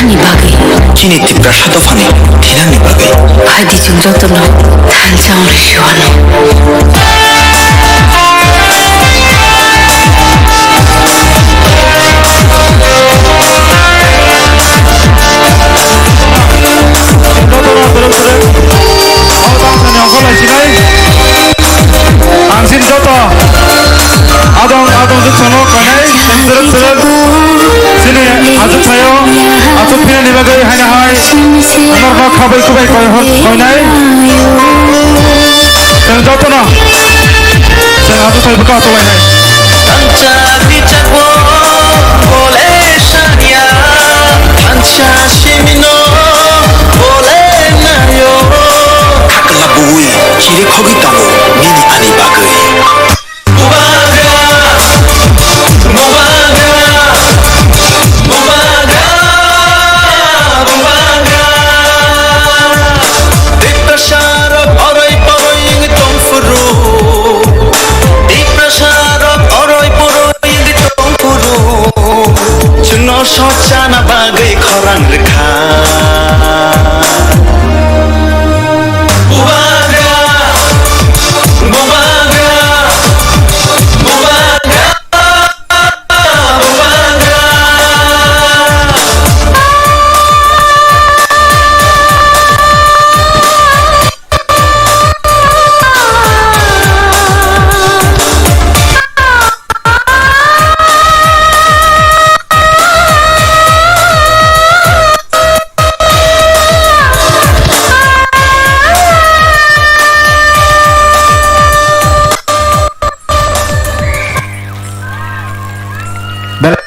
Thani bagai. Kini tipra satu fani thirani bagai. Hadi jungjotono thanjang rishwano. Angsin joto adong juksono kanai seret sini ajut sayo ajut pina ni bagai haina hai anor no khabai kubai kanai sen joto no sen ajut sayo buka to lai Tanca bijakwo boleh shania Tanca shimino boleh nayo Hakla bui kiri khogi tamu nini ani bagai Socana bagai korang rekha Bubaga Bubaga Bubaga Bubaga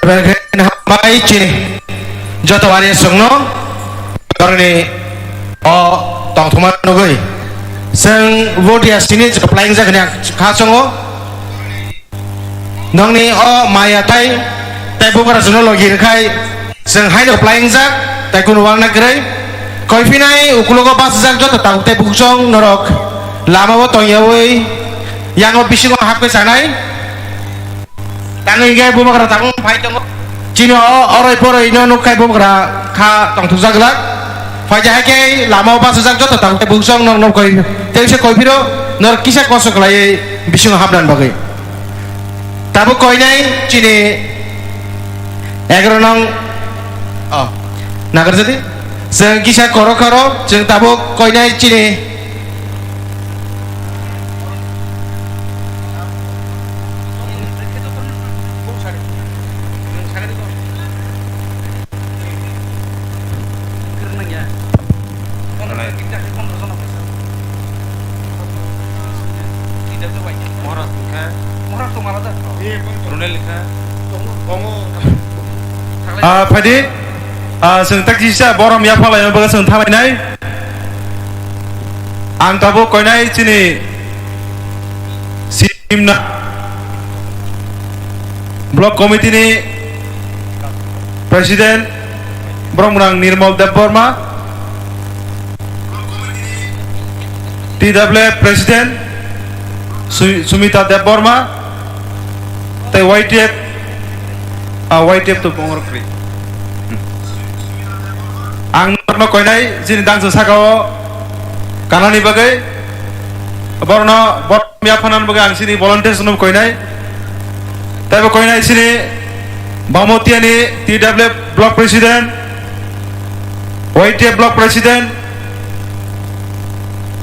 Bergen hamai cini joto wari songno karena tong thuman nogoi seng vodia sini jika pelayan jaga khasongo nong ni maya tai bukan sono logi kai seng hai no pelayan jak tai kuno warna gerai koi finai ukulogo pas jak joto tang tai buksong norok lama wo tong yawoi yang obisingo hapke sanai Tangan gaya buma kera tangan fai tong Cino orai porai ino nukai buma kera ka tong tuza gelak fai jahe ke lama opa sejak joto tang te buksong nong koi teng se koi piro nor kisah kosok lai bisung habdan bagai tabu koi nai cini egro nong nagar jadi seng kisah koro jeng tabu koi nai cini Padi, seng tak sisa boram ya pala yang bagai seng thamai nai, antabu koi nai cini simna blok komite ni presiden Bromrang Nirmal Deborma, TW presiden Sumita Deborma, te YTF tu pengorkri. Ang norno koi nai sini dangso sakao kanani bagai borno ya phanan bagai ang sini volunteer sunum koi nai tapi koi nai sini Bamotiani TW block president YTF block president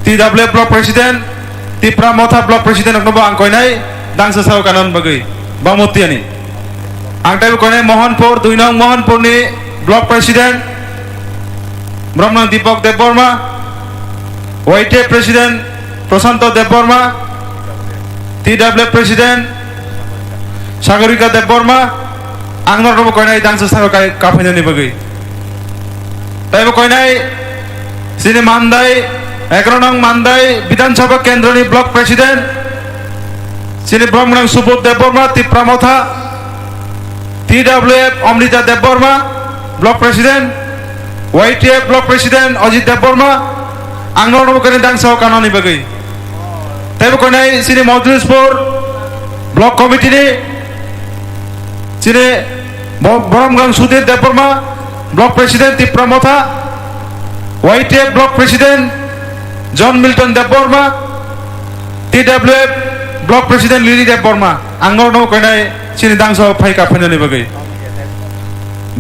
TW block president Tipra Motha block president oknobo ang koi nai dangso sakao kanan bagai Bamotiani ang tapi koi nai Mohanpur 2 nong Mohanpur ni block president Brahman Deepak Deborma, YT President Prasanto Deborma, TW President Sagarika Deborma, Angor Robo Koinai Dangsa Sagai Kapenya ni bagi. Tapi Koinai sini Mandai, Ekronang Mandai, Bidhan Sabha Kendra ni Block President, sini Brahman Subodh Deborma, Tipra Motha, TW Amrita Deborma, Block President. YTF Block President Ajit Deborma Angno Kani Dangsa Kanani Bagai Tapi Konai sini Madhuspur Block Committee ni sini Boromgang Sudhir Deborma block president Tripura Motha YTF block president John Milton Debbarma TWF block president Lily Debbarma आंनो नो कइनाय सिनि दांसो फाइका फैनायनि बागै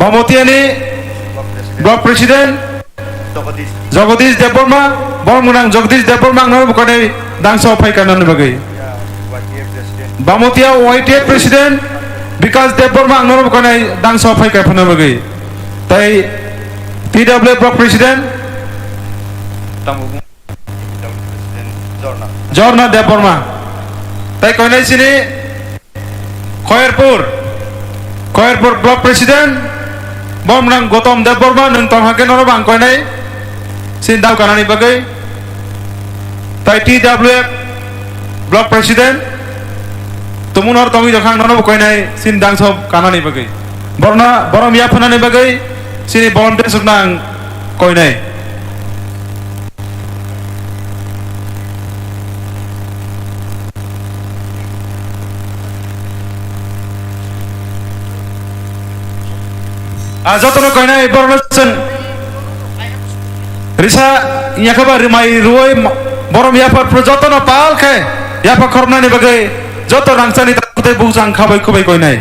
बामतियानि block president Jagdish Debbarma बरमुनां जगदीश देबबर्मा आंनो कइनाय दांसो फाइकानि बागै बामतिया YTF प्रेसिडेंट विकास देबबर्मा आंनो कइनाय दांसो फाइका फैनायनि बागै ताई TWF block president Jarna Debbarma ताई कइनाय सिनि खयरपुर ब्लक प्रेसिडेंट बमनां गौतम देबबर्मा नों तंहाके नरो बांकयनाय सिन दाव कानानि बागै ताई TWF ब्लक प्रेसिडेंट तुमुनर तंगि जखां नरो कयनाय सिन दांसो कानानि बागै बरना बरम या फनानि बागै सिनि बलन्टियार सुनां कयनाय जतन कइनाय बरनसन रिसा याखबा रिमाइ रुय बरम याफा जतन पालखे याफा खरनानि बागै जत रांसानि ताखुते बुजां खाबाय खुबाय कइनाय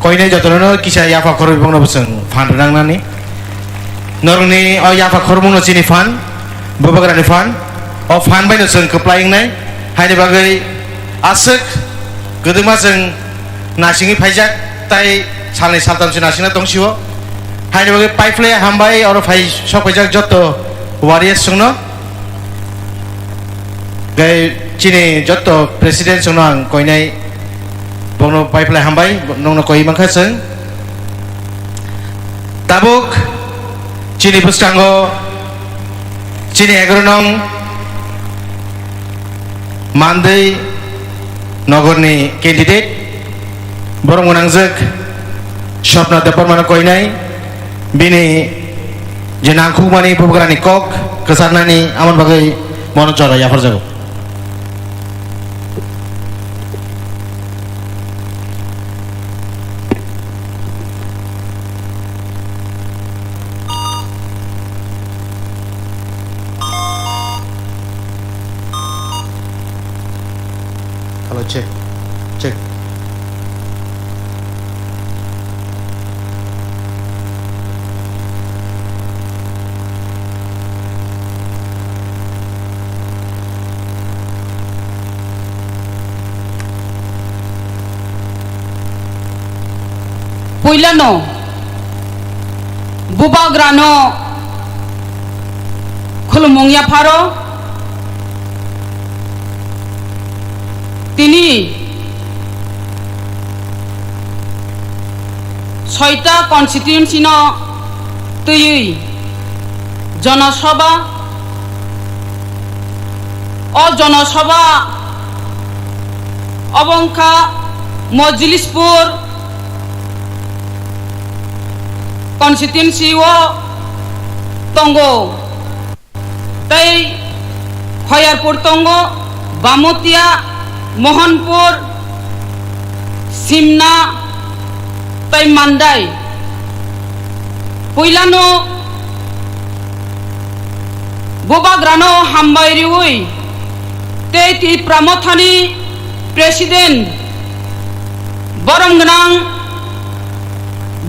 koine jotono kisa yafa khor bongno buseng fan rangnani norni o yafa khor bongno chini fan bobagrani fan o fan bai no seng keplaing nai haini bagai asek gedema seng nasingi phaijak tai salni saltam se nasina tongsiwo haini bagai pipeline hambai oro phai sokpajak joto warriors sungno gai chini joto president sungno ang koinai bongno pipeline hambai nongno koi mangkha seng tabuk chini bustango chini 11 nong mandai nogorni candidate borong menangjak Shopna Department koinai bini jenangku mani pembukaan kok kesarnani aman bagai monocor ya perjago kalau cek Puilano Bubagrano Khulumungya Pharo তিনি 6টা constituency ন তৈরি জনসভা ও জনসভা অবংখা Majlishpur constituency ও তঙ্গো তাই খয়ারপুর তঙ্গো বামতিয়া मोहनपुर सिमना ताई मांडाई पुइलानो बोबाग्रानो हामबायरिउई तेति प्रमथानी president बरमगनां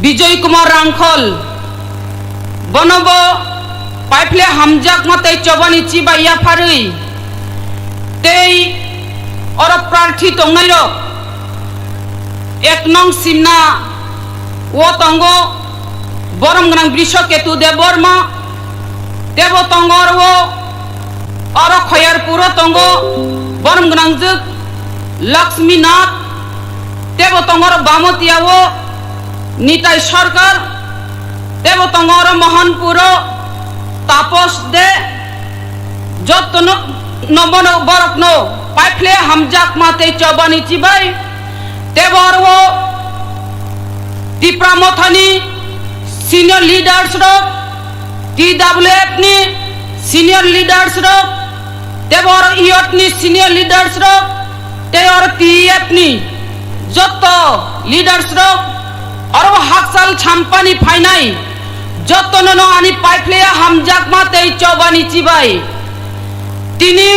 Vijay Kumar रांखल बनबो पाइपले हामजाक मते चबानी चिबाया फारै तेई और प्रार्थी तंगनाइरो एक नंग सिमना वो तंगो बरमगनां बृषकेतु देबबर्मा देव तंगोर वो Oro khoyar puro tongo borom gnangjuk Lakshmi Nath tebo tongor Bamotiawo Nitai Sarkar tebo tongor Mohanpuro Tapos de Jotno Nobono Borokno Paifle Hamjak Mate Chobani Chibai Teborwo Tipramothani Senior Leaders Rok TWF ni Senior Leaders Rok Tebor IOT ni Senior Leaders Rok Teor TF ni Joto Leaders Rok Oro Haksal Champani Phainai Joto Nono Ani Paifle Hamjak Mate Chobani Chibai Tini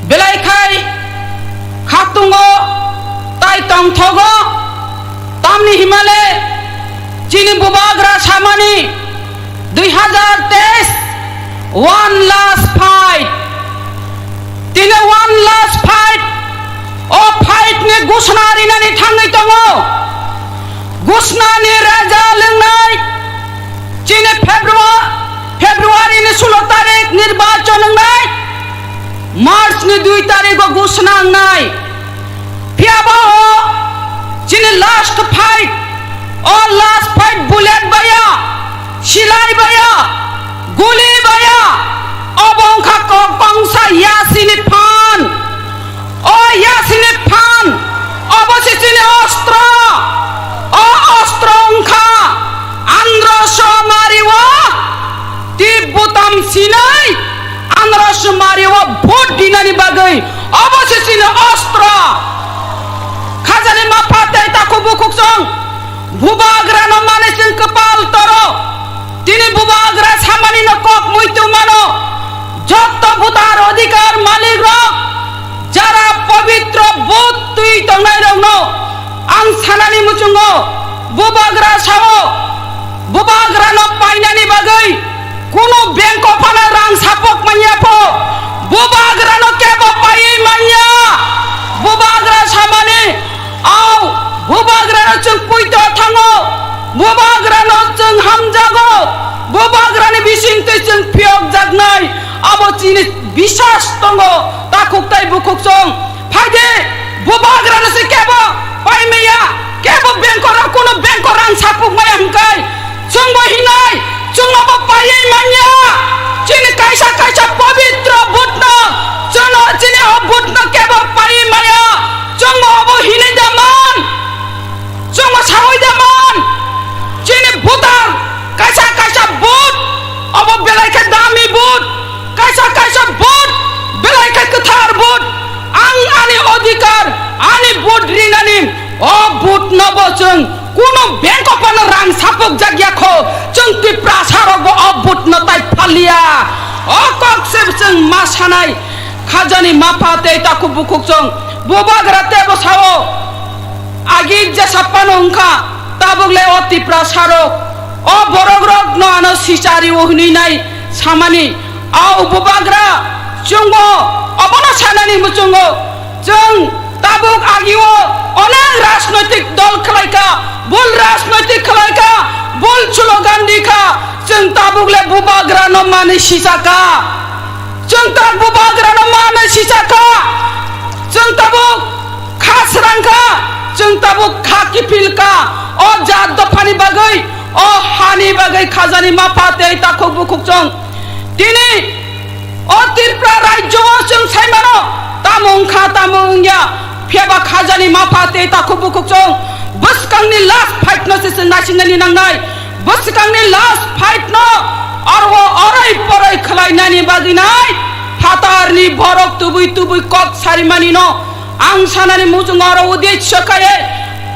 Belaikai Khatungo Tai Tongthogo Tamni Himale Chini Bubagra Samani 2023 One last fight Tini one last fight O fight ni Gusna Rinani Thangai Tongo Gusna ni Raja Lengnai Chini Februari ni 16 tarik Nirbachan Lengnai March ni 2 tarik o Gusna Lengnai Piaba o Chini last fight O last fight bullet baya Silai baya Guli baya Obongka Kongsa Yasini Pan O Yasini Pan Obosisini Ostra O Ostra Ongka Andro Somariwa Tibutam Sinai Andro Somariwa Bud Dinani Bagai Obosisini Ostra Khazani Mapate Takubukuk Bubagra no manesin kepal toro Tini bubagra samani no kok muitu mano Jotto butar odhikar malik rok Jara pavitro bud tui tongnai rok no Ang sanani muchungo Bubagra sao Bubagra no painani bagai Kuno bengko pana rang sapok manyapo Bubagra no kebo pai manya Bubagra samani Au Bubagra no chung puito thango Bubagra no chung hamjago Bubagra ni bisingte chung piok jagnai Abo chini bisas tongo Takuktai bukuksong Phaide Bubagra no si kebo Pai meya Kebo bengkora kuno bengkorang sapuk maya hangkai Chung bohinai Chung abo pai manya Chini kaisa pavitra butna Chini o butna kebo pai maya Chung abo hinai daman Chung sawai daman Chini butar Kaisa but Abo belai ke dami but Kaisa but Belai ke ketar but Ang ani odhikar Ani but rinanim O but nabo chung Kuno bengko pana rang sapok jagya kho Chung tipra sarogo o but natai phalia O kok seb chung masanai Khajani mapate taku bukuk chung Bubagra tebo sao Agig jasa panongka Tabugle o tipra sarok O borogrok no ano sisari ohni nai Samani Au bubagra Chungo Obana sanani muchungo Chung tabuk agiwo Onang rasnotik dol khalaika Bul rasnotik khalaika Bul chulogan dika Chung tabugle bubagra no mani sisaka Chung tab bubagra no mani sisaka Chung tabuk khas rangka Chung tabuk khaki pilka O jad dofani bagai O hani bagai khazani mapate takuk bukuk chung Tini O tirpra rajyo chung saimano Tamung kha tamung ya Piaba khazani mapate takuk bukuk chung Buskang ni last fight no sisi nasinani nangnai Buskang ni last fight no Arwo orai porai khalai nani baginai Fatar ni borok tubui kok sarimani no Ang sanani mujung oro udit shakaye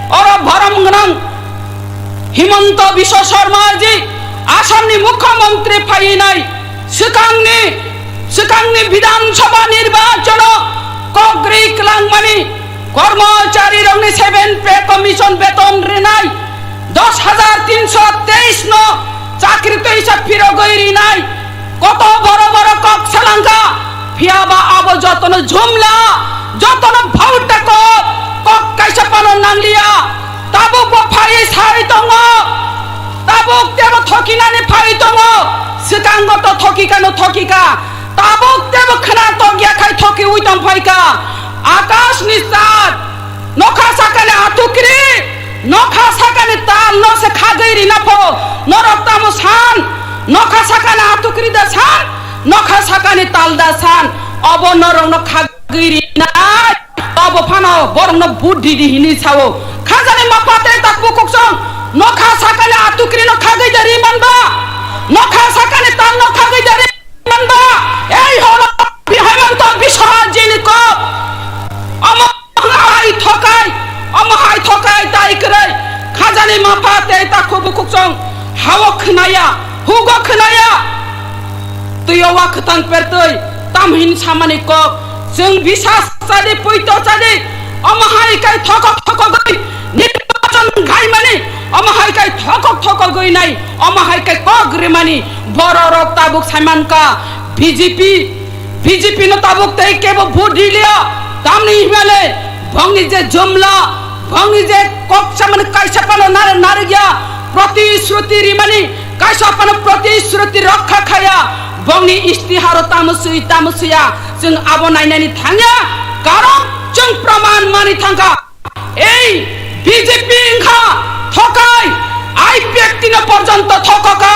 Oro bharam gnang Himanta Biswa Sharma ji Assam ni Mukhyamantri phainai Sikangni Bidhan Sabha Nirbachano Kogri Klangmani Kormachari rongni 7 pay commission beton rinai 10,323 no chakri to hisab firo goiri nai koto boro boro kok salangka phiaba abo jotono jumla jotono bhauta kok kaisa pano nanglia tabuk bo phai sai tongo tabuk tebo thokinani phai tongo sikango to thokika no thokika tabuk tebuk khana to gya khai thoki uitam phaika akash ni sat nokha sakane atukri nokha sakane tal no se khagairi na pho norokta mo san nokha sakane atukri da san nokha sakane tal da san abo norong no khagairi na abo phano borong no buddhi di hini sawo khajane mapate takbu koksong nokha sakane atukri no khagai dari manba nokha sakane tal no khagai dari manba ei holo bihamant bishal jiniko amahai thokai tai krai khajane mapate takbu koksong hawa khnaya hugo khnaya tuyawa khtang pertoi tamhin samani kok जों बिसास जादि पयत जादि अमहाय काय थक गई निर्वाचन गाय माने अमहाय काय थक गई नाय अमहाय काय कग्रे माने बर रक ताबुक सामान का बीजेपी न ताबुक तै केबो भोट दिलिया तामनि हिमाले भंगि जे जुमला भंगि जे कक सामान कायसा पानो नार गया प्रतिश्रुति रि माने कायसा पानो प्रतिश्रुति रक्षा खाया बंगनि इस्तिहार तामुसुया जों आबो नायनानै थाङा कारण जों प्रमाण मानि थांगा এই বিজেপি ইংখা থকাই আই ব্যক্তি ন পর্যন্ত থকাকা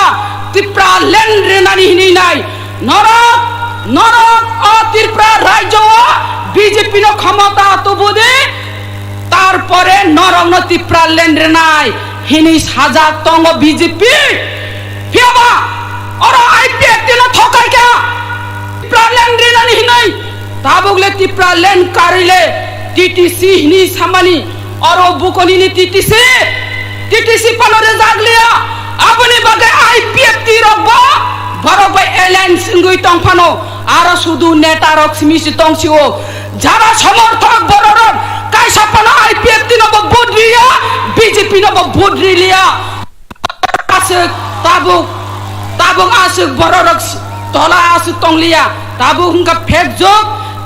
ত্রিপুরা লেন রেনানি হিনি নাই নরক ও ত্রিপুরা রাজ্য বিজেপি ন ক্ষমতা তো বুদে তারপরে নরক ন ত্রিপুরা লেন রেনাই হিনি সাজা তঙ্গ বিজেপি ফিয়াবা और आई व्यक्ति न थकाय क्या प्रालेन रेनानि हिनै ताबुगले ति प्रालेन कारिले टीटीसी हिनि सामानि और बुकोनि नि टीटीसी पनरे जागलिया आपनि बागे आई व्यक्ति रबा बरबा एलायन सिंगुइ तंफानो आरो सुदु नेता रक्समिसि तंसिओ যারা সমর্থক বড়রব কাইসা পানা आई व्यक्ति न बुद्रिया बीजेपी न बुद्रिलिया आसे ताबुक आसुक बररक तला आसुक तंगलिया ताबुक हुंका फेक जोक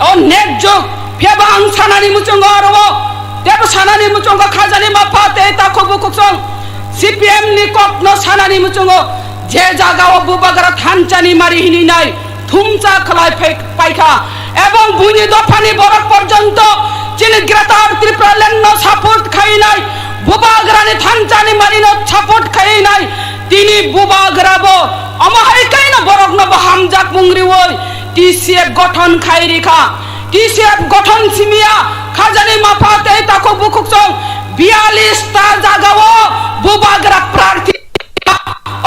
ओ नेक जोक फेबा आं सानानि मुचंग अरबो तेबो सानानि मुचंग खाजानि माफाते ताखोबो कोक्सं सीपीएम नि कक्न सानानि मुचंग जे जागाव बुबागरा थानचानि मारि हिनि नाय थुमचा खलाय पाइखा एवं बुनि दफानि बरक पर्यंत जिनि ग्रेटार त्रिपुरा लेन सापोर्ट खाइ नाय बुबागरानि थानचानि मारि न सापोर्ट खाइ नाय तिनी बुबागराबो अमहायकाय न बरक न हामजाक मुंग्रि वय टीसीएफ गठन खाइरिखा टीसीएफ गठन सिमिया खाजानि माफाते ताको बुकुक्सं 42 ता जागाव बुबागरा प्रार्थी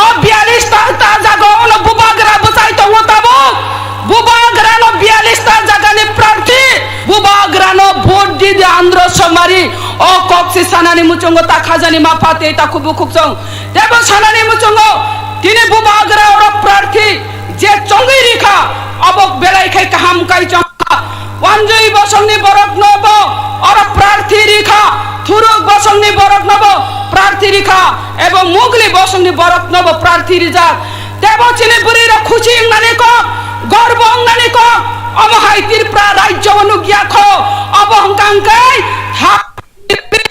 ओ 42 ता जागाव न बुबागरा बसाय त वताबो बुबागरा न 42 ता जागानि प्रार्थी बुबागरा न भोट दि आंध्र समारी ओ कक्सि सानानि मुचंग ता खाजानि माफाते ताको बुकुक्सं तेबो सानानि मुचंग तिनी बुबागरा और प्रार्थी जे चंगै रेखा अबक बेलायखाय काहाम काय चंगा वानजय बसंनि बरक नब और प्रार्थी रेखा थुरुक बसंनि बरक नब प्रार्थी रेखा एवं मुगली बसंनि बरक नब प्रार्थी रिजा तेबो चिनि बुरि र खुशी नानि को गर्व नानि को अमहाय त्रिपुरा राज्य अनुज्ञा खो अब हंकांकाय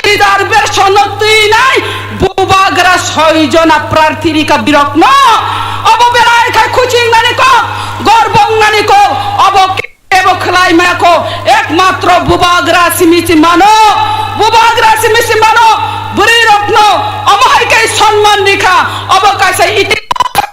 रिजार्भेशन तुई नाय बुबागरा 6 जना प्रार्थी रिका बिरक न अब बेलाय खाय खुची नानि को गर्व नानि को अब केबो खलाय माको एकमात्र बुबागरा सिमिसि मानो बुरि रत्न अमहाय काय सम्मान रिखा अब कासे इति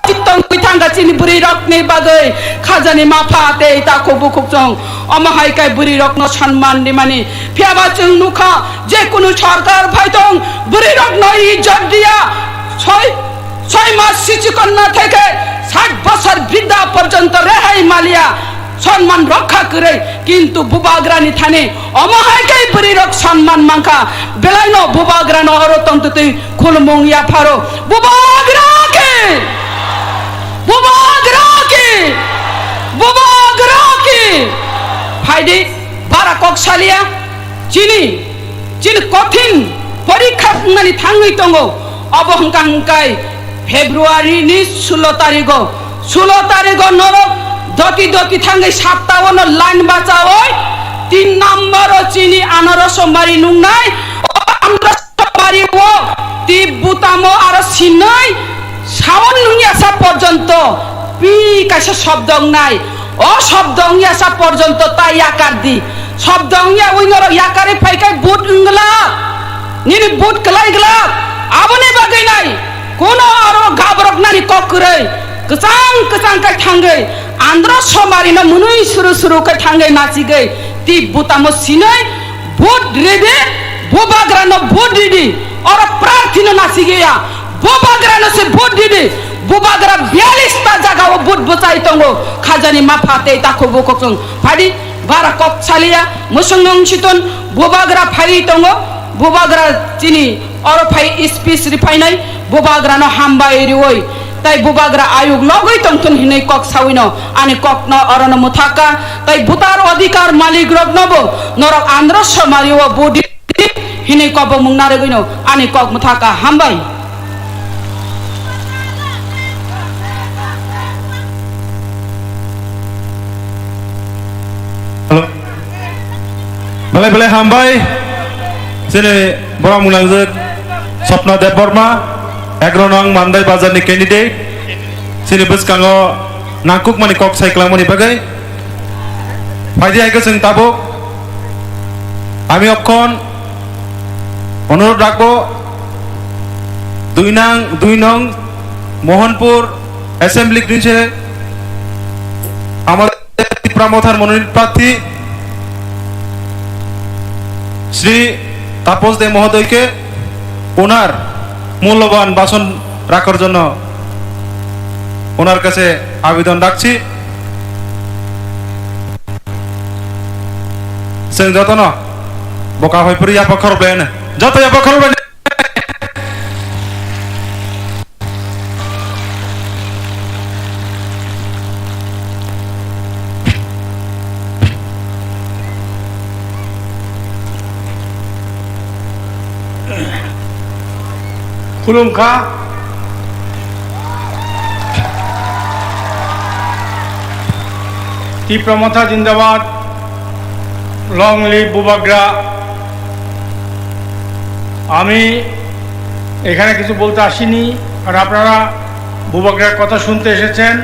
चित्तन बिथांगा चिनि बुरि रत्ने बागै खाजानि माफाते ताको बुकुक्सं अमहाय काय बुरि रत्न सम्मान निमानि फियाबा जों नुखा जे कुनु सरकार फाइदं बुरि रत्न इज्जत दिया 6 मास शिशुकन्या থেকে 60 বছর বৃদ্ধা পর্যন্ত রেহাই মালিয়া সম্মান রক্ষা করে কিন্তু বুবাগরানি থানে অমহায়কাই বুরিরক সম্মান মাংকা বেলাইনো বুবাগরানো অরতন্ততে খুলমংয়া ফারো বুবাগরাকে ফাইদে বারা কক্সালিয়া চিনি কঠিন পরীক্ষা নানি থাঙ্গই তঙ্গ অবহংকাংকাই ফেব্রুয়ারি नि 16 तारिख नरक दति थांगै 57 लाइन बाचावय 3 नम्बर चिनी आनारस मारि नुंनाय आमरस मारि वो ति बुतामो आरो सिनै सावन नुंयासा पर्यन्त पि कासे शब्द नाय ও শব্দ আসা পর্যন্ত তাই আকার দি শব্দ ওই নর ইয়াকারে ফাইকাই বুট ইংলা নিনি বুট কলাই গলা আবনে বাগৈ নাই কোন আর গাবরক নানি ককরে কসাং কসাং কাই থাঙ্গে আন্ধ্র সমারিনা মুনুই সুরু সুরু কাই থাঙ্গে নাচি গই তি বুতামো সিনাই বুট রেদে बोबाग्रानो भोट दीदी और प्रार्थी नासी गया बोबाग्रानो से भोट दीदी बोबाग्रा 42 ता जगह वो भोट बचाई तंगो खाजानी माफाते ताको बोकों फाड़ी बारा कप चालिया मुसंगं चितन बोबाग्रा फाड़ी तंगो बोबाग्रा चिनी और फाई स्पीच रिफाइनाई बोबाग्रानो हाम्बा एरिओई তাই বুবাগ্রা আয়োগ লগই তংতন হিনে কক সাউইনো আনি কক ন অরন মুথাকা তাই ভূতার অধিকার মালিক রব নব নরক আন্ধ্র সমারিও বডি হিনে কব মুংনারে গইনো আনি কক মুথাকা হামবাই হ্যালো বলে বলে হামবাই জেনে বড় মুলাংজক স্বপ্ন দেব Varma 11 nang mandai bazar ni candidate sini bus kango nangkuk mani kok sai klamoni bagai faidi aige sing tabuk আমি অক্ষণ অনুরোধ রাখবো 2 নং মোহনপুর অ্যাসেম্বলি গ্রিনসে আমাদের ত্রিপুরামথার মনোনীত প্রার্থী শ্রী তাপস দে মহোদয়কে ওনার মূল্যবান ভাষণ রাখার জন্য ওনার কাছে আবেদন রাখছি जों যত ন বকা হইপুরি আপা খরবেন যত আপা খরবেন खुलुमखा ত্রিপুরামথা जिंदाबाद লং লিভ বুবাগ্রা আমি এখানে কিছু বলতে আসিনি আর আপনারা বুবাগ্রার কথা শুনতে এসেছেন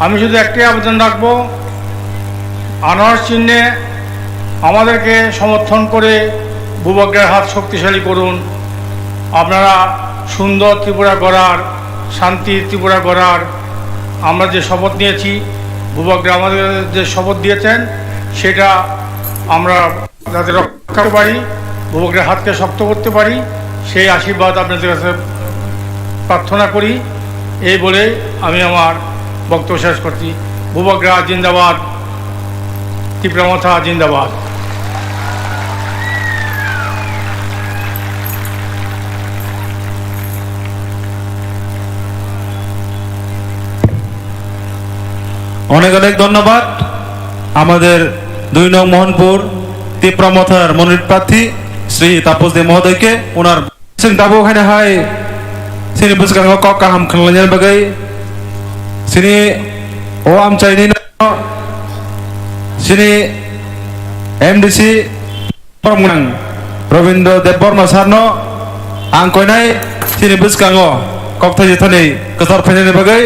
আমি শুধু একটাই আবেদন রাখব আনোয়ার চিহ্নে আমাদেরকে সমর্থন করে বুবাগ্রার হাত শক্তিশালী করুন আপনারা সুন্দর ত্রিপুরা গড়ার শান্তি ত্রিপুরা গড়ার আমরা যে শপথ নিয়েছি বুবাগ্রা আমাদের যে শপথ দিয়েছেন সেটা আমরা যাতে রক্ষা করতে পারি বুবাগ্রার হাতকে শক্ত করতে পারি সেই আশীর্বাদ আপনাদের কাছে প্রার্থনা করি এই বলে আমি আমার বক্তব্য শেষ করছি বুবাগ্রা জিন্দাবাদ ত্রিপুরামথা জিন্দাবাদ অনেক অনেক ধন্যবাদ আমাদের 2 নং মোহনপুর ত্রিপুরামথার মনোনীত প্রার্থী শ্রী তাপস দে মহোদয়কে ওনার जों दाबो ओंखायनो हाय सिनि बुसगांआव कक गाहाम खालामनायनि बागै सिनि ओ आमचाइनि सिनि एमडीसी परमगोनां रवीन्द्र देब बर्मा सारनो आं कयनाय सिनि बुसगांआव कक थाइजोथानै गोथार फैनायनि बागै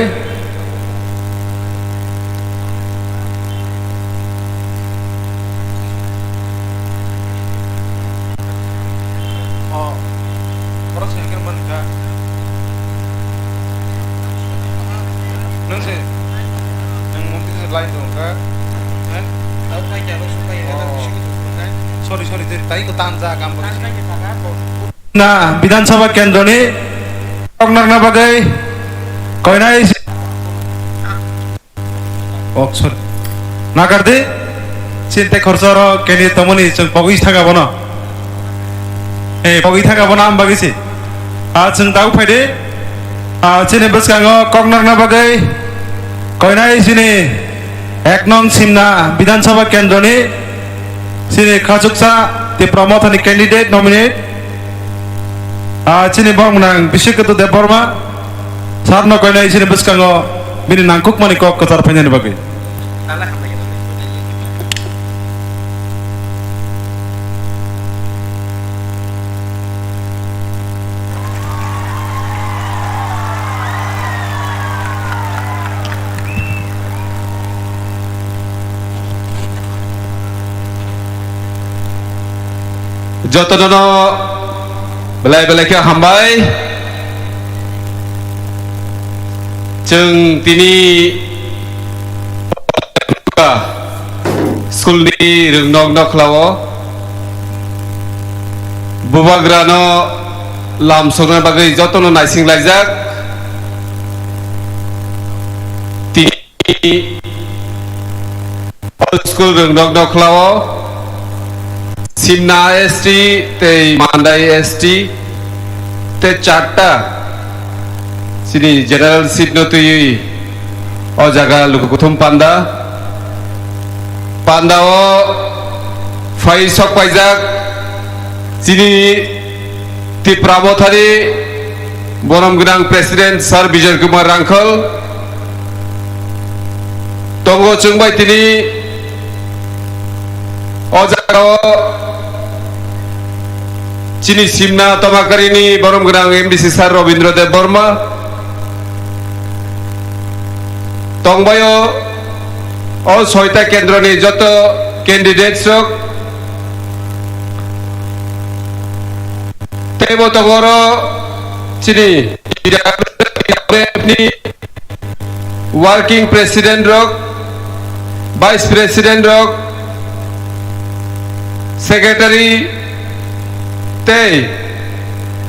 ना विधानसभा केन्द्र नि कगनारना बागै कयनाय नागारदे चिन्ते खर्चर केनि तमनि जों पगै थागाबो न ए पगै थागाबो ना आम बागैसि जों दाउ फायदे चिनि बसगांआव कगनारना बागै कयनाय चिनि 1 नং सिमना विधानसभा केन्द्र नि चिनि खाजुकसा ত্রিপুরামথাनि कैंडिडेट नॉमिनेट चिनि बंगनां बिसिकतो देब बर्मा सारनो कयनाय चिनि बसगांआव बिनि नांकुकमानि कक गोथार फैनायनि बागै যতनो बेलाय बेलायखौ हामबाय जों दिनै स्कुलनि रोंनक नख्लावो बुबाग्रानो लामसंनो बागै जतनो नायसिंलायजाक दिनै स्कुल रोंनक नख्लावो सिमना एसटी ते मांडाई एसटी ते चारटा सिनी जनरल सीट न तुई ओ जगह लुकुथुम पांडा पांडाओ फाइ सक पाइजाक सिनी तिप्रामथारी बनम गोनां प्रेसिडेंट सर विजय कुमार रांखल तंगो चुंबाय तिनी ओ जगह चिनी सिमना तमाकारिनी बरम गोनां एमडीसी सार रवीन्द्र देव बर्मा तंबायो ओ छयटा केंद्रनि जत कैंडिडेट्स तेबो तंगरो चिनी वर्किंग प्रेसिडेंट रक वाइस प्रेसिडेंट रक सेक्रेटरी ते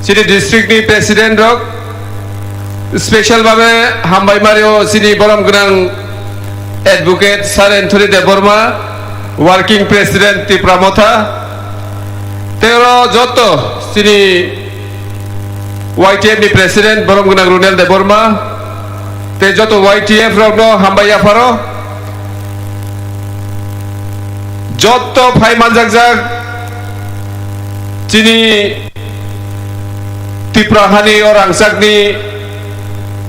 सिटी डिस्ट्रिक्ट नि प्रेसिडेंट रक स्पेशल भावे हामबाय मारियो सिनी बरम गोनां advocate sir Anthony Debbarma working president तिप्रामथा तेरो जतो सिनी वाईटीएफ नि प्रेसिडेंट बरम गोनां रुनेल देवबर्मा ते जतो वाईटीएफ रक नो हामबाय आफारो जतो फाइ मानजाक चिनी तिप्राहानी और आंसाकनी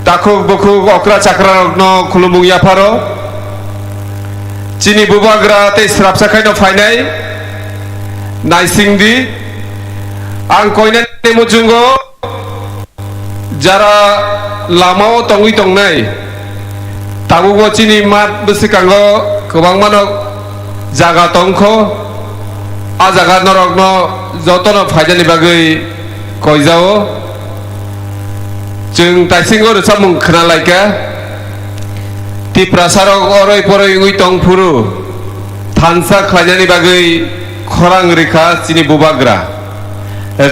ताखुक बुखुक अक्रा चाक्रा न खुलुमुंग याफारो चिनी बुबाग्रा ते स्राबसाखाय न फाइनाय नाइसिंगदि आं कयनानि मुजुंगो जारा लामाव तंगै तंनाय ताबुगो चिनी मात बसिकांगो गोबां मानक जागा तंखो आ जागा नरक न जतन फायदानि बागै कयजाओ जों ताइसिंगो रोसामुं खोनालायका तिप्रासारक अरै परै उइ तंफुरु थानसा खायनानि बागै खरां रेखा चिनि बुबाग्रा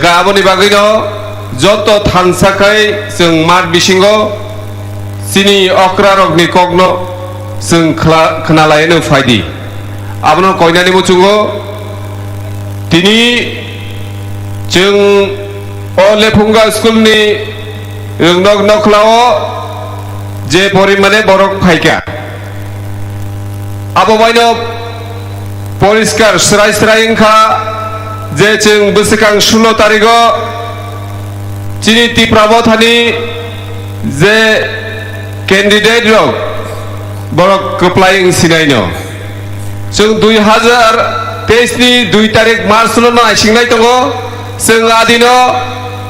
गाबोनि बागै न जत थानसाखाय जों मात बिसिंगो चिनि अक्रा रकनि कगनो जों खोनालायनो फायदि आबनो कयनानि मुचुंगो दिनै जों ओ लेफुंगा स्कुलनि रोंनक नख्लाव जे परिमाणे बरक फायका आबोबायनो परिष्कार स्राय स्रायंखा जे जों बोसोरखां 16 तारिखो चिनि तिप्रामथानि जे कैंडिडेट रक बरक कप्लायिं सिनायनो जों 2023 नि 2 तारिख मार्च नो नायसिंनाय दङो जों आदिनो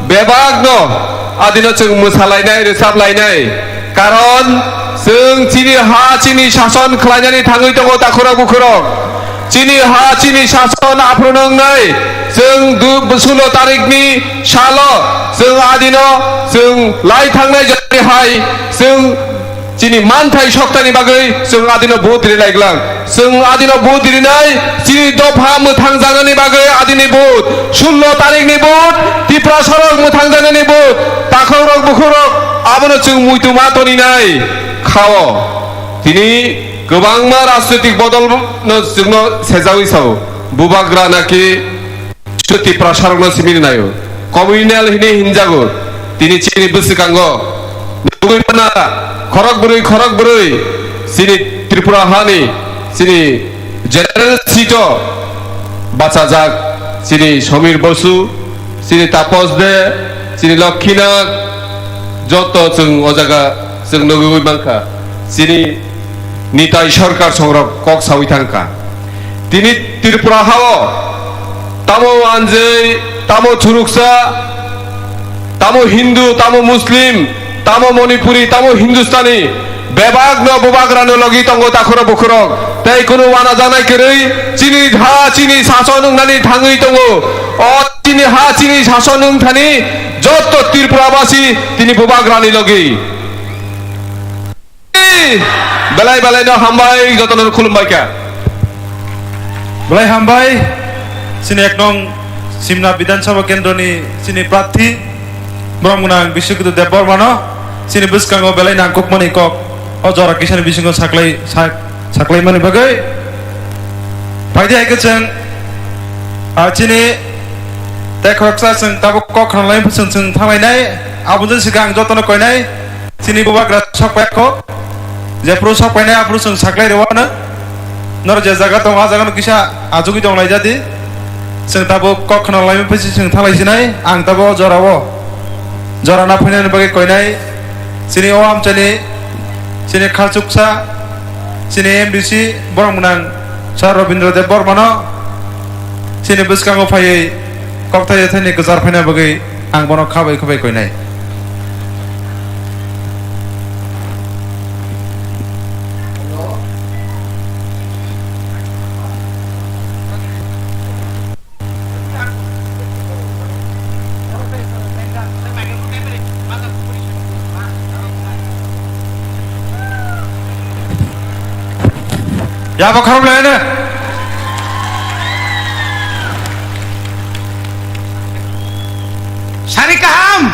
बेबागनो आदिनो जों मोसालायनाय रोजाबलायनाय कारण जों चिनि हा चिनि शासन खालायनानै थाङै दङ दाखुरा बुखुरक चिनि हा चिनि शासन आफ्रोनांनाय जों 16 तारिखनि सालो जों आदिनो जों लाय थांनाय जायहाय जों चिनि मानथाय सप्तानि बागै जों आदिनो बहुत रिलायग्लां जों आदिनो बहुत रिनाय चिनि दफा मोथां जानायनि बागै आदिनि बहुत 16 तारिखनि बहुत तिप्रासारक मोथां जानायनि बहुत ताखरक बुखुरक आबनो जों मुइतुमा तनिनाय खाओ दिनै गोबांमा राजनैतिक बदल जोंनो सेजावैसाव बुबाग्रा नाखि तिप्रासारकनो सिमिनायो कम्युनेल हिनि हिनजागो दिनै चिनि बोसोरखांगो नुगैमोना खरक बुरै सिनि त्रिपुरा हानि सिनि जनरल सीटो बाचा जाक सिनि समीर बसु सिनि तापस दे सिनि लक्ष्मीनाथ जत जों अजागा जों नुगै बांखा सिनि निताय सरकार संरक कक सावै थांखा दिनै त्रिपुरा हाओ तामो आनजै तामो थुरुकसा तामो हिंदू तामो मुस्लिम तामो मणिपुरी तामो हिंदुस्तानी बेबाग न बुबाग्रा न लगी तंगो ताखुरा बुखुरक तै कुनु वाना जानाय केरै चिनि हा चिनि शासन नानि थाङै दङ তিনি হা চিনি শাসন থানি যত ত্রিপুরাবাসী তিনি বুবাগ্রানি লগি বেলাই বেলাই না হামবাই যতনের খুলুমবাইকা বলাই হামবাই সিনি এক নং সিমনা বিধানসভা কেন্দ্রনি সিনি প্রার্থী ব্রহ্মনাং বিশ্বকিত দেব বর্মান সিনি বুসকাঙ্গ বেলাই নাংকক মানি কক অজরা কিসানি বিসঙ্গ সাকলাই মানি বাগৈ ফাইদে আইকেছেন চিনি देखा जों दाबो कखनलाय जों थांलायनाय आबुजों सिगां जतन कयनाय सिनि बुबाग्रा सकपायखौ जे प्रो सकपायनाय आब्रु जों साख्लाय रेवानो नर जे जागा दं आ जागानो किसा आजुगि दंलाय जादि जों दाबो कखनलाय फैसि जों थांलायसिनाय आं दाबो जरावो जराना फैनायनि बागै कयनाय सिनि ओ आमचानि सिनि खालचुकसा सिनि एमडिसि बरंमनां सार रबीन्द्रदेव बर्मन सिनि बुसकांगो फायै कक्ताय थाइनि गजार फायना बगै आं बनो खाबाय खबाय कयनाय या बखरम लायने Sari kaham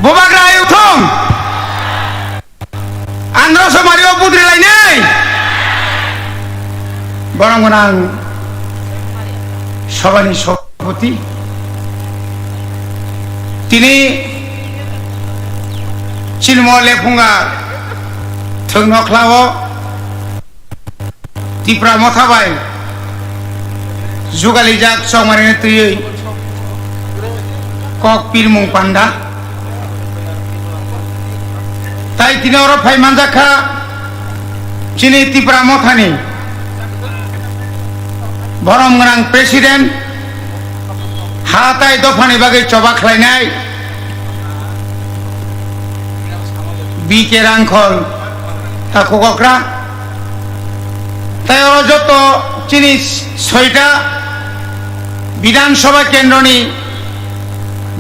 Bubagra ayo thong Andro Somario putri lainnya Barang-barang Sobani Sopati Tini Cilmo lepunga Thungnok lawo Tipra mothabai Zugali jak somarine tuyui Kok pilmung panda Tai tini oro phai manjaka Chini Tipra mothani Borom ngrang presiden Hatai dofani bagai coba khlainai Bike rangkhol Takukokra Tai oro joto Chini soita বিধানসভা কেন্দ্রনি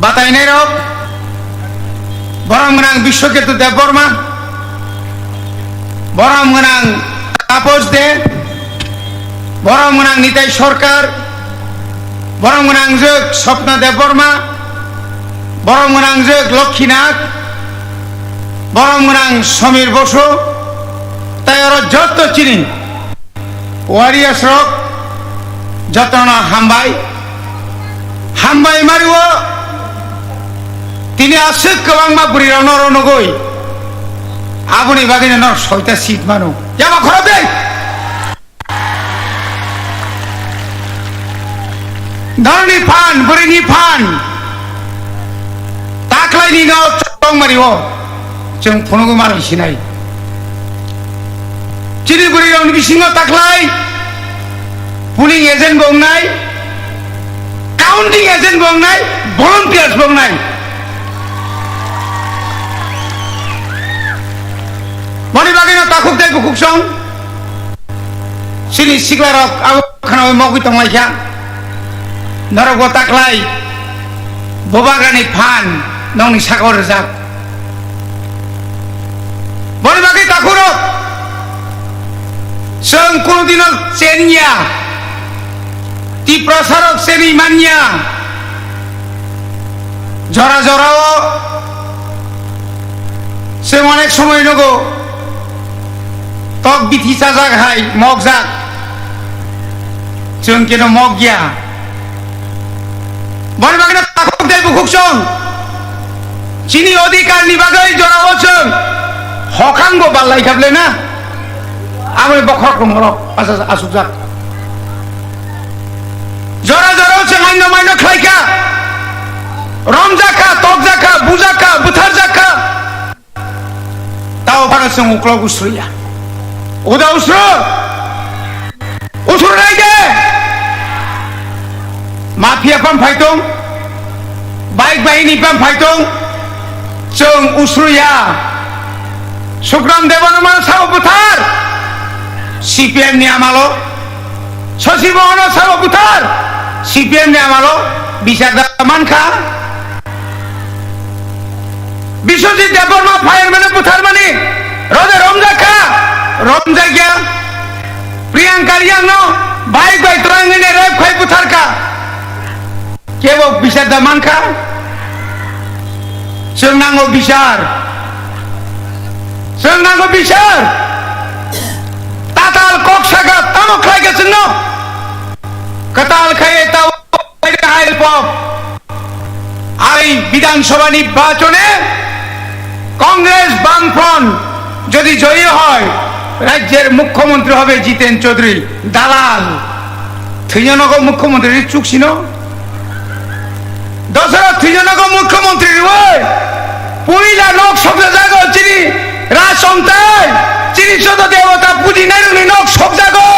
বাতাইনাই rock বরমগনাং Biswaketu দেব বর্মা বরমগনাং তাপস দে বরমগনাং নিতাই সরকার বরমগনাং যোগ স্বপ্ন দেব বর্মা বরমগনাং যোগ লক্ষ্মীনাথ বরমগনাং সমীর বসু তাই ওর যত চিনি ওয়ারিয়াস rock যতনা হামবাই Mario তিনি আসে কবাংমা বুড়িরাও নরনগই আবুনি বাগিনে নর সইতা শীত মানো যাবা খরব দে ধরনি ফান বুড়িনি ফান তাকলাইনি নাও চং মারিও जों फनगो मारिसिनाय चिनि बुरियाव बिसिङाव ताकलाय पुलिं एजेन्ट बंनाय काउन्टिं एजेन्ट बंनाय भलन्टियार्स बंनाय मनि बागैनो ताकुक दाय बुकुकसं सिनि सिग्लारक आबो खानाव मावगै तंलायखा नरगो ताकलाय बबागानि फान नंनि सागर जाक मनि बागै ताकुरो जों कोनदिनो चेनिया ती प्रसारक सेनि मानिया जरा जराओ जों अनेक समय नगो तक बिथिसा जाग हाय मग जाग जों केनो मग गया मनि बागैनो ताकुक दाय बुकुकसं चिनि अधिकारनि बागै जराओ जों हखांगो बाल्लाय खाबले ना आमोय बखरक मरक आसुकजाक जरा जरा जों आइनो माइनो खायखा रमजाखा तकजाखा बुजाखा बुथारजाखा ताव फानो जों उक्लाव उसुया उदा उसुर नायदे माफिया पाम फायदों बाइक बाहिनी पाम फायदों जों उसुया सुग्राम देवानमान साव बुथार सीपीएम नि आमालो শশীমোহন সাব বুথার সিপিএম নে আমারও বিচার মানখা বিশ্বজিৎ দেববর্মা ফায়ারম্যানে বুথার মানে রোদে রমজাখা রমজা গিয়া প্রিয়াঙ্কা রিয়াং বাইক বাই ত্রাঙ্গিনে রেপ খাই বুথার কা কেবো বিচার দা মানখা सोंनांगौ बिसार ताताल कक्सागा तामक खाइगासिनो कताल खाइए ताव हाइल पप आइ विधानसभा निर्वाचने कांग्रेस बामफ्रंट যদি জয়ী হয় রাজ্যের মুখ্যমন্ত্রী হবে জিতেন চৌধুরী দালাল থিজনক মুখ্যমন্ত্রী চুকছিল দশরথ থিজনক মুখ্যমন্ত্রী ওই পুইলা নক শব্দ জাগো চিনি রাজসন্তাই চিনি সদ দেবতা পুজি নাইরুনি নক সব জাগো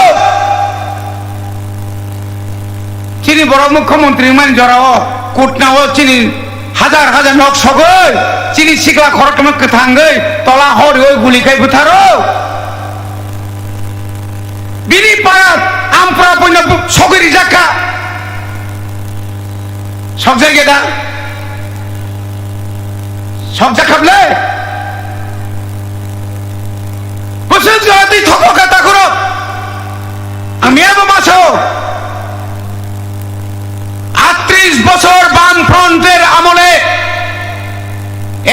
চিনি বড় মুখ্যমন্ত্রী মান জরাও কুটনাও চিনি হাজার হাজার নক সগৈ চিনি সিকলা খরকমক থাঙ্গৈ তলা হর ওই গুলি খাই বুথারো বিনি পাড়া আমপাড়া পন্য সগরি জাকা সব জায়গায় দা সব জায়গা বসে তুই থক কথা করো আমি এবার মাসো 38 বছর বামফ্রন্টের আমলে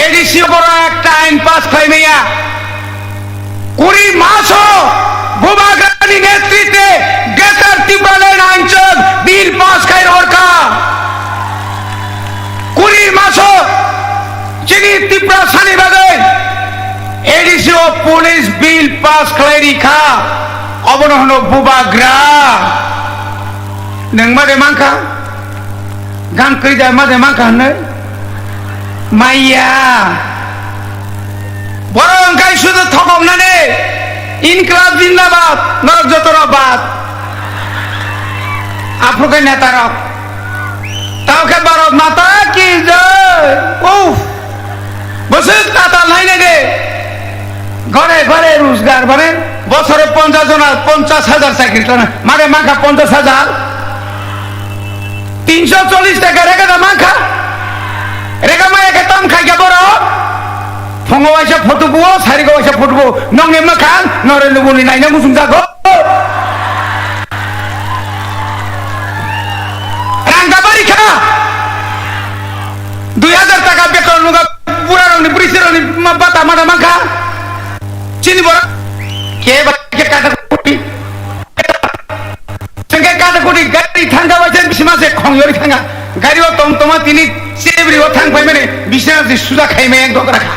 এডিসি বড় একটা আইন পাস খাইমেয়া 20 মাসও ভূভাগ্রানী নেতৃত্বে গ্রেটার ত্রিপুরাল্যান্ড আইনচক বিল পাস খাই রকা 20 মাসও চিনি ত্রিপুরা শানিবাদে এডিসি ও পুলিশ বিল পাস খাই রিখা অবনহন ভূভাগ্রা নং মাদে মাংখা গান কই যায় মাদে মাংখা হনে মাইয়া বড় অঙ্কাই শুধু থকম না নে ইনকলাব জিন্দাবাদ নরক যতরাবাদ আপনাকে নেতারা তাওকে ভারত মাতা কি জয় উফ বসে তাতা লাইনে দে ঘরে ঘরে রোজগার মানে বছরে 50,000 চাকরি মারে মাখা 50,000 340 টাকা রেখে দা মাখা রেখা মায়াকে তাম খাইকে বড় ফঙ্গ বাইসা ফটুবো সারিগো বাইসা ফটুবো নংনে মাখান নরেন্দ্র মোদী নাইনা মুসুম জাগো রাঙ্গা বাড়ি খা 2000 টাকা বেতন নুগা পুরা রংনি পুরিসের রংনি বাতা মাদা মাখা চিনি বড় কে বাকে কাটা কুটি সঙ্গে কাটা কুটি গাড়ি থাঙ্গা বাইসা বিসমাসে খংয়রি থাঙ্গা গাড়িও তমতমা তিনি সেবরিও থাং পাই মানে বিসনাসে সুজা খাইমে এক দক রাখা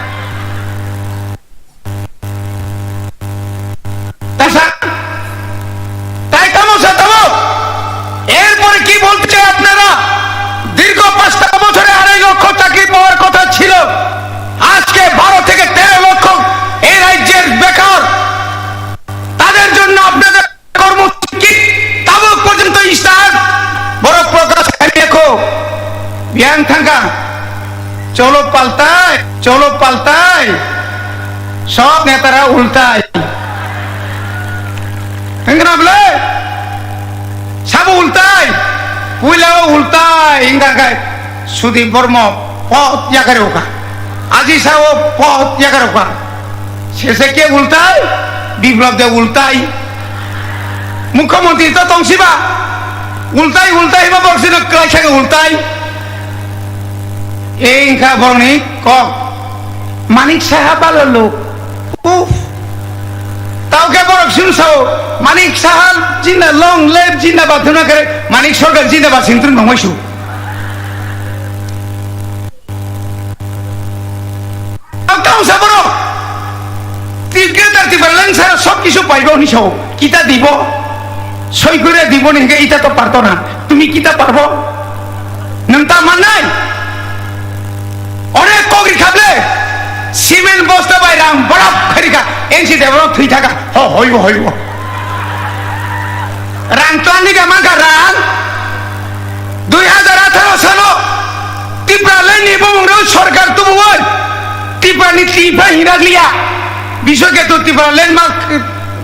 তাই তামসা তামো এরপরে কি বলতে চাই আপনারা দীর্ঘ 5 বছরে 2.5 লক্ষ চাকরি পাওয়ার কথা ছিল আজকে 12 থেকে 13 লক্ষ এই রাজ্যের বেকার তাদের জন্য আপনাদের কর্মসূচি তাবুক পর্যন্ত ইস্তাহার বড় প্রকাশ দেখো বিয়ান থাকা চলো পাল্টায় সব নেতারা উল্টায় সব উল্টায় পুইলাও উল্টায় ইংগাগায় সুদীপ বর্ম পথ জাগারে ওকা আজি সাও পথ জাগারে ওকা শেষে কে উল্টায় বিপ্লব দেব উল্টাই মুখ্যমন্ত্রী তো তংসিবা উল্টাই বা বলছিল ক্লাইসাকে উল্টাই এই ইংখা বর্ণি কক মানিক সাহা ভালো লোক উফ তাওকে বড় শুনছাও মানিক সাহাল জিন্দা লং লেভ জিন্দাবাদ ধুনা করে মানিক সরকার জিন্দাবাদ সিন্তুন ভমাইছু তাওসা বড় তিগ্রেতার তিবালেন সারা সব কিছু পাইব নিছাও কিতা দিব সই করে দিব নিকে ইটা তো পারতো না তুমি কিতা পারবো নমতা মানাই অনেক কগরি খাবলে সিমেন্ট বস্তা বাই রাম বরফ খরিকা এনসি দেবর থুই থাকা হইব রাং তো আনি কে মাগা রাং 2018 সাল ত্রিপুরাল্যান্ড এবং সরকার তুমু ত্রিপুরানি ত্রিপুরা হিরাগলিয়া বিশ্বকে তো ত্রিপুরাল্যান্ড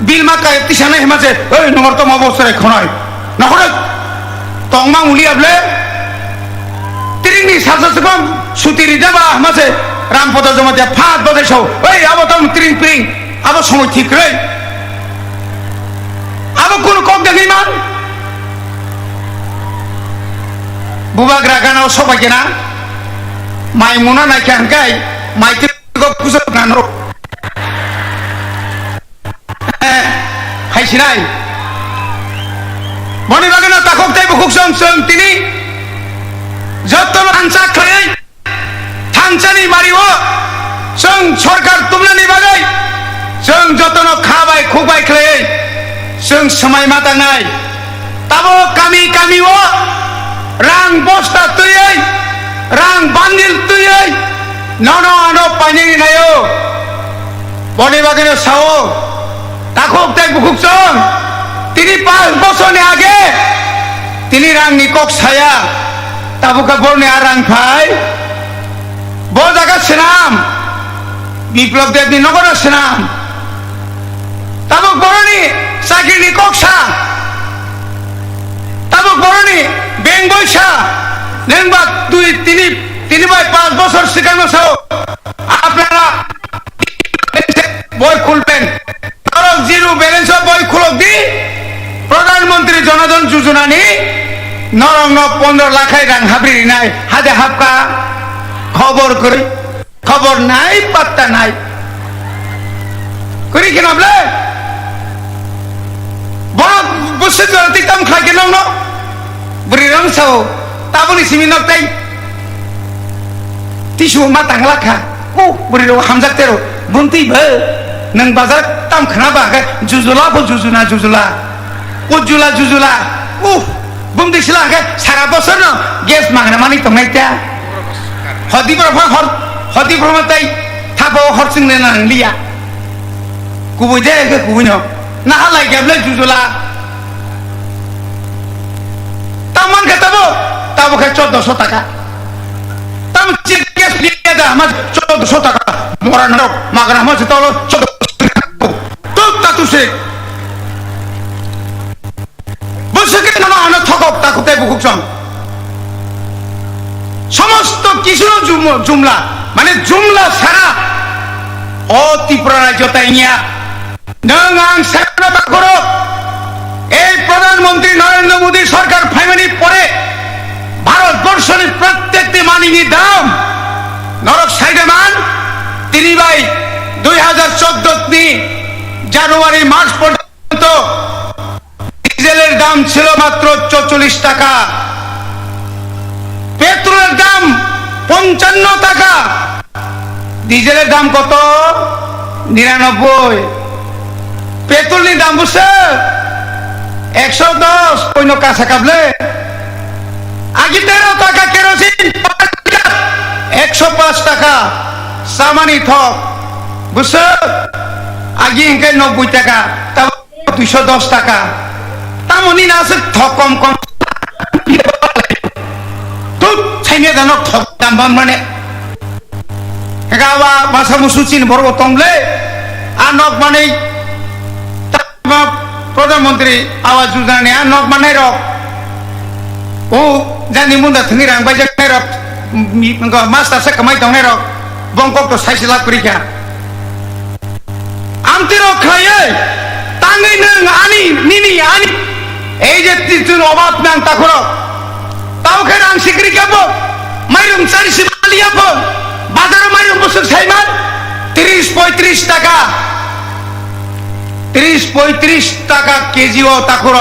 বিল মাকা তিসানা হেমাছে ওই নম্বর তো অবস্থায় খনয় নখরে tongmang uliable tiringni sasasekam sutiri daba mase rampoda jomate phat bode so oi abo tom tiring pring abo সময় ঠিক রে abo কোন কক দেখি মান বুবাগ্রা গানাও সবাই কেনা মাইমুনা নাই কানকাই মাইতে কুসো গানো হাইছিনাই মনে লাগে না তাকক তাই বুকুক সং তিনি যতন আনসা খাই থানচানি মারিও সং সরকার তুমলানি বাগাই সং যতন খাবাই খুবাই খাই সং সময় মাতা নাই তাবো কামি কামিও রাং বস্তা তুই রাং বান্দিল তুই ননো আনো পানি নাইও বনে বাগানে সাও তাকক তাই বুকুক সং তিনি 5 বছর আগে তিনি রাং নিকক ছায়া তাবুকা বর্ণে আর রাং খাই বড় জায়গা সেনাম বিপ্লব দেবনী নগর সেনাম তাবুক বরণী চাকরি নিকক সা তাবুক বরণী বেঙ্গল সা নেংবা 2-3 বছর শিখানো ছাও আপনারা বই খুলবেন জিরো ব্যালেন্স বই খুলক দি প্রধানমন্ত্রী জনধন যোজনা নি নরং 15 লাখাই রাং হাবরি নাই হাজে হাপকা খবর করি খবর নাই পাত্তা নাই করি কেন বলে বড় বসে জলতি কাম খাই কেন ন বরি রং সাও তাবলি সিমিনক তাই tisu matang laka beri lo hamzak tero bunti be nang bazar tam kenapa ke juzula pun juzula ujula bunti sila ke sara bosor no gas mangna mani tongai ta hodi brahma tai thabo horsing ne nang liya kubu je ke kubu no na halai gable juzula taman ke tabo ke 1400 টাকা tam cik gas liya dah mas 1400 টাকা mora narok magana mas tolo 1400 tuh tatu se বসকে না আনা থকক তাকুতে বুকুকসং সমস্ত কিছু জুমলা মানে জুমলা সারা ও ত্রিপুরা রাজ্য তাইনিয়া নং আং সারা বাকরো এই প্রধানমন্ত্রী নরেন্দ্র মোদী সরকার ফাইমানি পরে ভারতবর্ষের প্রত্যেকটি মানিনি দাম নরক সাইডে মান তিনি ভাই 2014 জানুয়ারি মার্চ পর্যন্ত ডিজেলের দাম ছিল মাত্র 44 টাকা পেট্রোলের দাম 55 টাকা ডিজেলের দাম কত 99 পেট্রোলের দাম বুঝছে 110 কইনো কাঁচা কাবলে আগে 13 টাকা কেরোসিন 105 টাকা সামানি থক বুঝছে আগে ইনকে 90 টাকা তাও 210 টাকা তামনি না আছে থক কম তো ছাইনে জানো থক দাম মানে গাওয়া ভাষা মুসুচিন বড় তংলে আর নক মানে প্রধানমন্ত্রী আবাস যোজনা নিয়ে নক মানে রক ও জানি মুন্ডা থিনি রাং বাই জানি রক মাস্টার সে কামাই দংনে রক বংকক তো 60 লাখ পরীক্ষা আমতি রক খাইয়ে তাঙ্গই নং আনি নিনি আনি এই যে তিন অভাব নাং তাখর তাও খেয়ে রাং সিকরি কাবো মাইরুম 40 মালিয়াবো বাজারে মাইরুম বসে সাইমান 30-35 টাকা 30-35 টাকা কেজি ও তাখর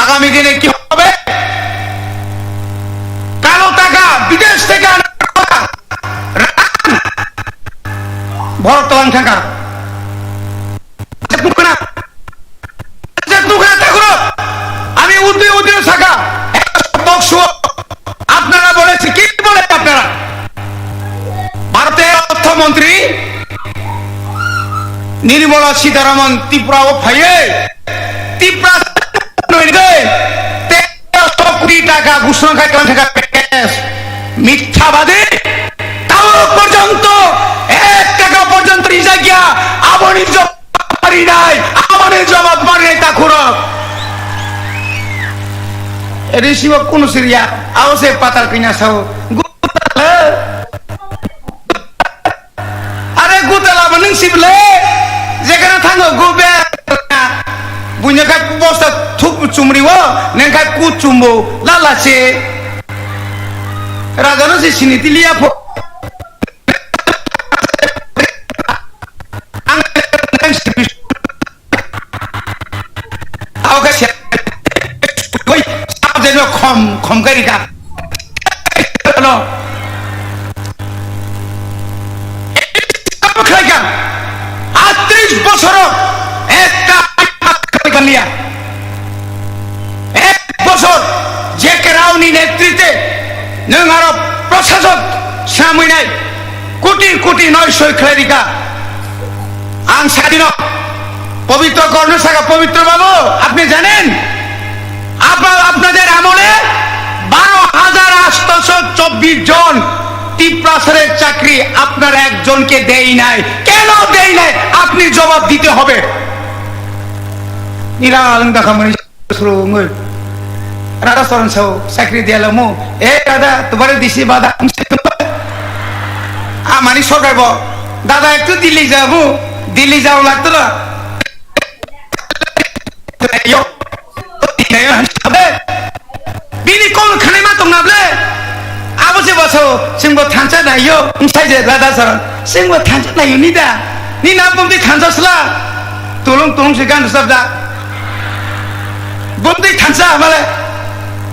আগামী দিনে কি হবে কালো টাকা বিদেশ থেকে ভরতলান টাকা আমি উদ্যোগ শাখা আপনারা বলেছি কি বলে আপনারা ভারতের অর্থমন্ত্রী নির্মলা সীতারামন ত্রিপুরা ও ফাইয়ে ত্রিপুরা 1300 কোটি টাকা ঘোষণা খাই টাকা মিথ্যাবাদী তাও পর্যন্ত 1 টাকা পর্যন্ত রিজাগিয়া আবনি জবাব মারি নাই আবনি জবাব মারি নাই তা খুরক risiwa kuno siria awase patal kina sao gutala are gutala maning sible jekana thango gobe bunya kai bosta thuk chumriwo neng kai ku chumbo lalache ragano si sinitilia pho khom cái gì cả nó khaiกัน 38 বছর একটা খালি লিয়া 1 বছর যে কেরাউনি নেতৃত্বে নং আরব প্রশাসক সামনে নাই কোটি কোটি 900 খেলারিকা আং স্বাধীন পবিত্র কর্ণসাগর পবিত্র বাবু আপনি জানেন আপনাদের আমলে 12,824 জন টিপ্রাসারের চাকরি আপনার একজনকে দেই নাই কেন দেই নাই আপনি জবাব দিতে হবে নিরালং দেখামনি শুরুঙ্গল রাধা সরণ সাউ চাকরি দিয়ালামু এ দাদা তোমারে দিছি বাধা আমানি সরকার দাদা একটু দিল্লি যাবো দিল্লি যাও লাগতো না bini kong khane ma tong nable abo se baso singbo thancha na yo sai je lada sar singbo thancha na yo ni da ni na bom di thancha sla tulung se gan sabda bom di thancha amale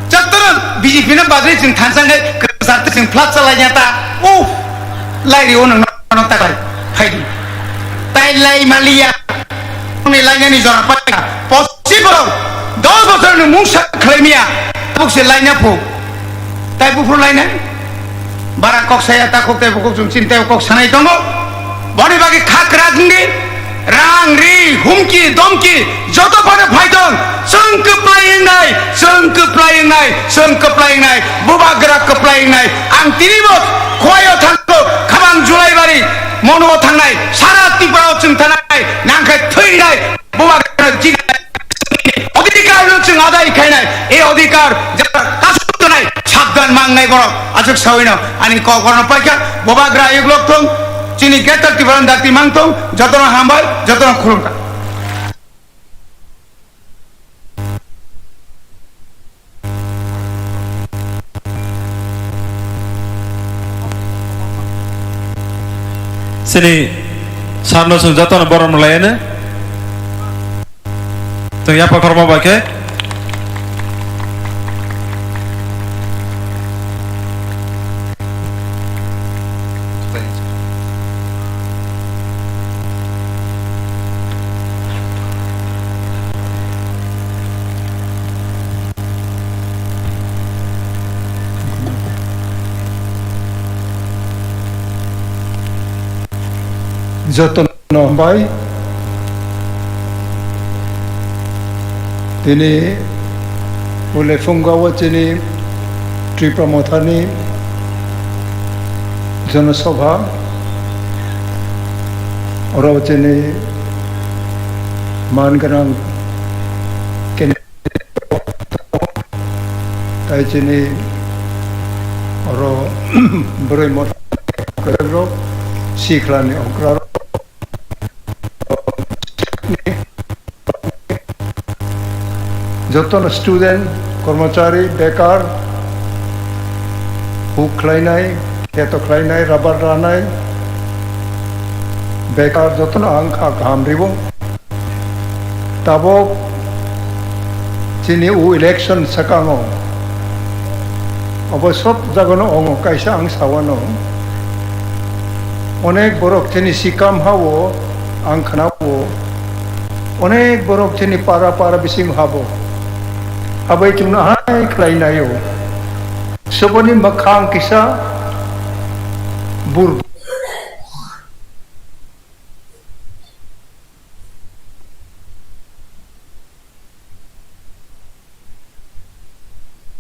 chatron bjp na bagre sing thancha ngai sat sing flat chala nyata lai ri on no ta kai hai di tai lai malia ni lai ni jora pa possible 10 বছর নি মুংসা khlemia bukse lainnya pu tai bu fur lainnya bara kok saya takut tai bukuk jum cinta kok sanai tongo bani bagi khak rajngi rang ri humki domki joto pada phaidon sengke playing nai buba gerak ke playing nai ang tiribot khoyo thangko khamang julai bari mono thangnai sara tiprao chung thanai nangkai thui nai buba gerak ji অধিকার হচ্ছে আদায় খাই নাই এই অধিকার যারা কাজ করতে নাই সাবধান মাং নাই বড় আজক সাউইনা আনি ক করন পাইকা বোবাগ্রা এগুলো তো চিনি গেতার তিবরন দাতি মাংতো যতনা হামবাই যতনা খুলুটা sini sarno sung jatona boron layene তো ইয়া পা কর্ম বাকে যতন ভাই তিনি বলে ফুঙ্গাওয়া চিনি ত্রিপ্রামথানি জনসভা ওরাও চিনি মানগোনাं তাই চিনি ওরা ব্रै মথা সিখলানি অগ্রা যতন স্টুডেন্ট কর্মচারী বেকার হুক খাইনাই খেত খাইনাই রাবার রানাই বেকার যতন আংখা হামরিব তাবক চিনি উ ইলেকশন সাকাঙো অবশ্য জাগনো অঙ্গ কাইসা আং সাওয়ানো অনেক বরক চিনি সিকাম হাবো আং খানাবো অনেক বরক চিনি পারা পারা বিসিং হাবো abai chungna hai khlainayo soboni makhang kisa bur